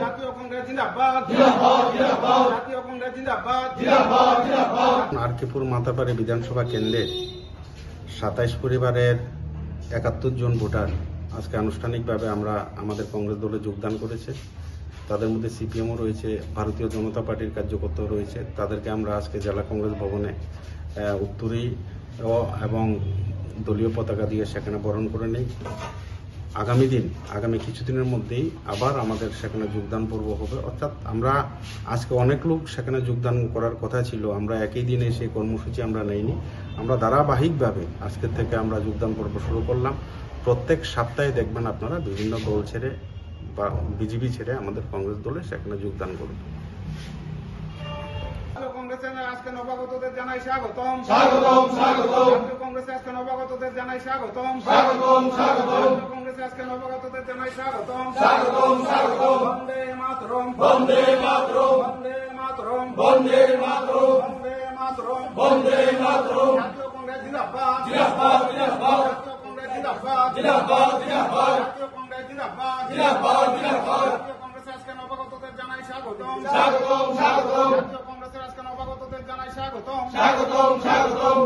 জাতীয় কংগ্রেস জিন্দাবাদ, জিন্দাবাদ, জিন্দাবাদ, জাতীয় কংগ্রেস জিন্দাবাদ, জিন্দাবাদ, জিন্দাবাদ। আরকিপুর মাতাপাড়ি বিধানসভা কেন্দ্রে 27 পরিবারের 71 জন ভোটার আজকে আনুষ্ঠানিকভাবে আমরা আমাদের কংগ্রেস দলে যোগদান করেছে। তাদের মধ্যে সিপিএমও রয়েছে, ভারতীয় জনতা পার্টির কার্যকর্তাও রয়েছে। তাদেরকে আমরা আজকে জেলা কংগ্রেস ভবনে উত্তরী এবং দলীয় পতাকা দিয়ে সেখানে বরণ করে নেই। আগামী কিছুদিনের মধ্যেই আবার আমাদের সেখানে যোগদান পর্ব হবে। অর্থাৎ আমরা আজকে অনেক লোক সেখানে যোগদান করার কথা ছিল, আমরা একই দিনে সেই কর্মসূচি আমরা নেইনি। আমরা ধারাবাহিকভাবে আজকের থেকে আমরা যোগদান পর্ব শুরু করলাম। প্রত্যেক সপ্তাহে দেখবেন আপনারা বিভিন্ন দল ছেড়ে বা বিজেপি ছেড়ে আমাদের কংগ্রেস দলে সেখানে যোগদান করবে। কংগ্রেসের আজকে নবাগতদের জানাই স্বাগতম, স্বাগতম, স্বাগতম। কংগ্রেসের আজকে নবাগতদের জানাই স্বাগতম, স্বাগতম, স্বাগতম। কংগ্রেসের আজকে নবাগতদের জানাই স্বাগতম, স্বাগতম, স্বাগতম। বন্দে মাতরম, বন্দে মাতরম, বন্দে মাতরম, বন্দে মাতরম, বন্দে মাতরম, বন্দে মাতরম। জাতীয় কংগ্রেস জিন্দাবাদ, জিন্দাবাদ, জিন্দাবাদ, জাতীয় কংগ্রেস জিন্দাবাদ, জিন্দাবাদ, জিন্দাবাদ, জাতীয় কংগ্রেস জিন্দাবাদ, জিন্দাবাদ, জিন্দাবাদ। জাতীয় কংগ্রেসের আজকে নবাগতদের জানাই স্বাগতম, স্বাগতম, স্বাগতম, জাতীয় কংগ্রেসের আজকে নবাগতদের জানাই স্বাগতম, স্বাগতম, স্বাগতম।